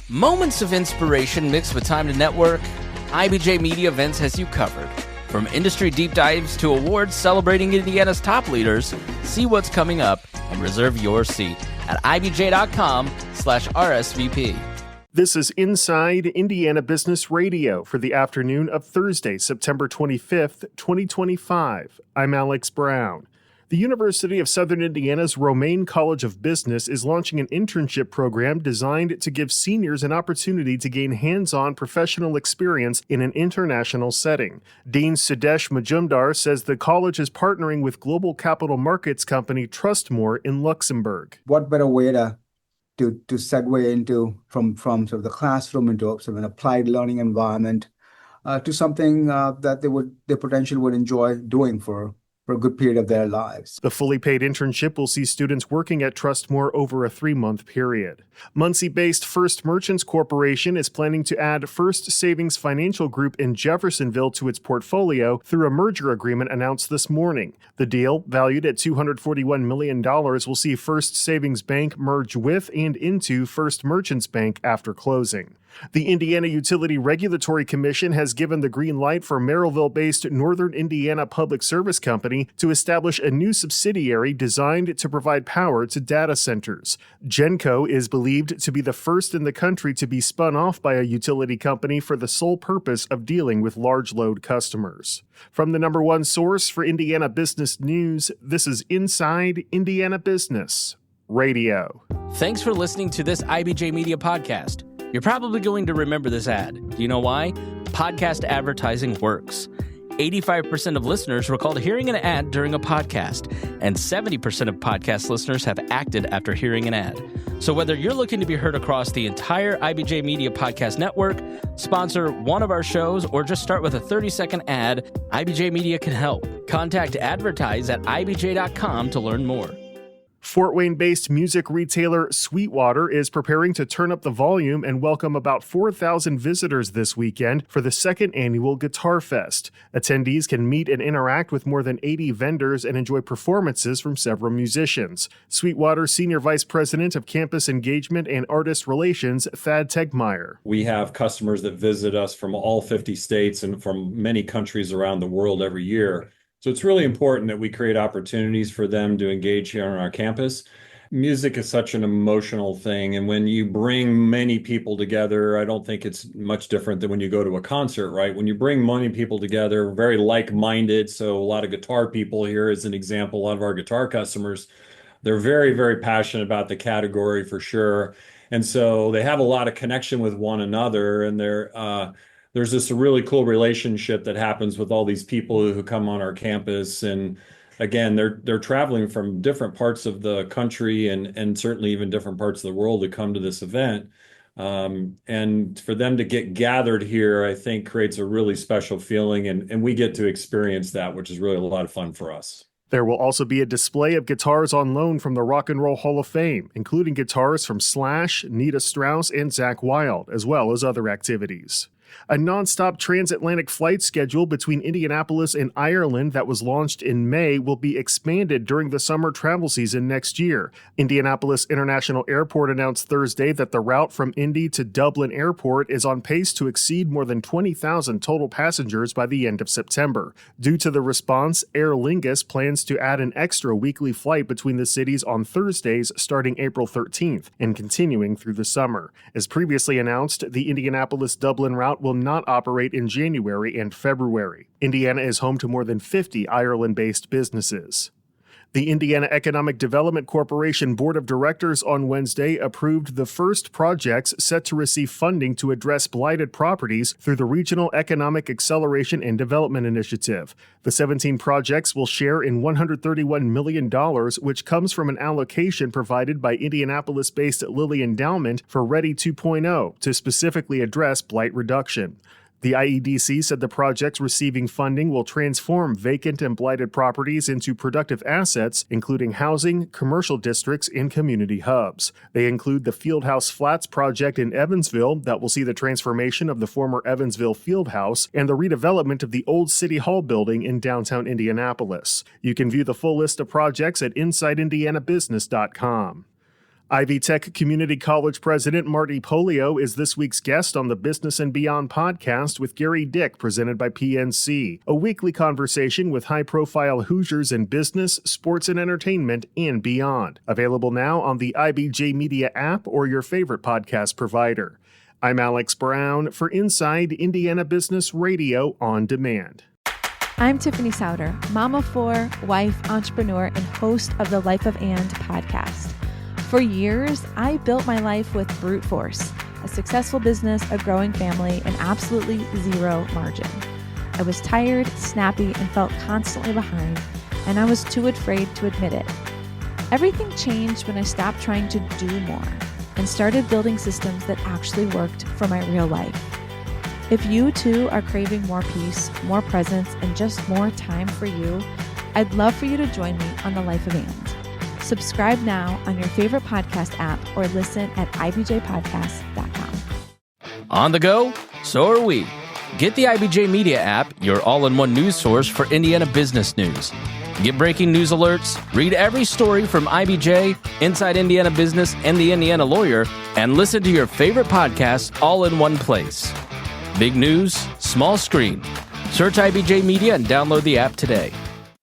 Moments of inspiration mixed with time to network, IBJ Media Events has you covered. From industry deep dives to awards celebrating Indiana's top leaders, see what's coming up and reserve your seat at ibj.com/RSVP. This is Inside Indiana Business Radio for the afternoon of Thursday, September 25th, 2025. I'm Alex Brown. The University of Southern Indiana's Romaine College of Business is launching an internship program designed to give seniors an opportunity to gain hands-on professional experience in an international setting. Dean Sudesh Majumdar says the college is partnering with global capital markets company Trustmore in Luxembourg. What better way to segue into from sort of the classroom into sort of an applied learning environment to something that they potentially would enjoy doing for a good period of their lives. The fully paid internship will see students working at Trustmore over a 3-month period. Muncie-based First Merchants Corporation is planning to add First Savings Financial Group in Jeffersonville to its portfolio through a merger agreement announced this morning. The deal, valued at $241 million, will see First Savings Bank merge with and into First Merchants Bank after closing. The Indiana Utility Regulatory Commission has given the green light for Merrillville-based Northern Indiana Public Service Company to establish a new subsidiary designed to provide power to data centers. Genco is believed to be the first in the country to be spun off by a utility company for the sole purpose of dealing with large load customers. From the number one source for Indiana business news, this is Inside Indiana Business Radio. Thanks for listening to this IBJ Media podcast. You're probably going to remember this ad. Do you know why? Podcast advertising works. 85% of listeners recalled hearing an ad during a podcast, and 70% of podcast listeners have acted after hearing an ad. So whether you're looking to be heard across the entire IBJ Media Podcast Network, sponsor one of our shows, or just start with a 30-second ad, IBJ Media can help. Contact advertise at ibj.com to learn more. Fort Wayne-based music retailer Sweetwater is preparing to turn up the volume and welcome about 4,000 visitors this weekend for the second annual Guitar Fest. Attendees can meet and interact with more than 80 vendors and enjoy performances from several musicians. Sweetwater Senior Vice President of Campus Engagement and Artist Relations, Thad Tegmeyer. We have customers that visit us from all 50 states and from many countries around the world every year. So it's really important that we create opportunities for them to engage here on our campus. Music is such an emotional thing, and when you bring many people together, I don't think it's much different than when you go to a concert, right? When you bring many people together, very like-minded, so a lot of guitar people here as an example, a lot of our guitar customers, they're very, very passionate about the category for sure. And so they have a lot of connection with one another, and there's this really cool relationship that happens with all these people who come on our campus. And again, they're traveling from different parts of the country and certainly even different parts of the world to come to this event. And for them to get gathered here, I think creates a really special feeling. And we get to experience that, which is really a lot of fun for us. There will also be a display of guitars on loan from the Rock and Roll Hall of Fame, including guitars from Slash, Nita Strauss, and Zakk Wylde, as well as other activities. A nonstop transatlantic flight schedule between Indianapolis and Ireland that was launched in May will be expanded during the summer travel season next year. Indianapolis International Airport announced Thursday that the route from Indy to Dublin Airport is on pace to exceed more than 20,000 total passengers by the end of September. Due to the response, Aer Lingus plans to add an extra weekly flight between the cities on Thursdays starting April 13th and continuing through the summer. As previously announced, the Indianapolis-Dublin route will not operate in January and February. Indiana is home to more than 50 Ireland-based businesses. The Indiana Economic Development Corporation Board of Directors on Wednesday approved the first projects set to receive funding to address blighted properties through the Regional Economic Acceleration and Development Initiative. The 17 projects will share in $131 million, which comes from an allocation provided by Indianapolis-based Lilly Endowment for Ready 2.0 to specifically address blight reduction. The IEDC said the projects receiving funding will transform vacant and blighted properties into productive assets, including housing, commercial districts, and community hubs. They include the Fieldhouse Flats project in Evansville that will see the transformation of the former Evansville Fieldhouse and the redevelopment of the old City Hall building in downtown Indianapolis. You can view the full list of projects at InsideIndianaBusiness.com. Ivy Tech Community College President Marty Polio is this week's guest on the Business and Beyond podcast with Gary Dick, presented by PNC, a weekly conversation with high-profile Hoosiers in business, sports, and entertainment, and beyond. Available now on the IBJ Media app or your favorite podcast provider. I'm Alex Brown for Inside Indiana Business Radio on Demand. I'm Tiffany Souter, mom of four, wife, entrepreneur, and host of the Life of And podcast. For years, I built my life with brute force, a successful business, a growing family, and absolutely zero margin. I was tired, snappy, and felt constantly behind, and I was too afraid to admit it. Everything changed when I stopped trying to do more and started building systems that actually worked for my real life. If you too are craving more peace, more presence, and just more time for you, I'd love for you to join me on the Life of And. Subscribe now on your favorite podcast app or listen at ibjpodcast.com. On the go? So are we. Get the IBJ Media app, your all-in-one news source for Indiana business news. Get breaking news alerts, read every story from IBJ, Inside Indiana Business, and the Indiana Lawyer, and listen to your favorite podcasts all in one place. Big news, small screen. Search IBJ Media and download the app today.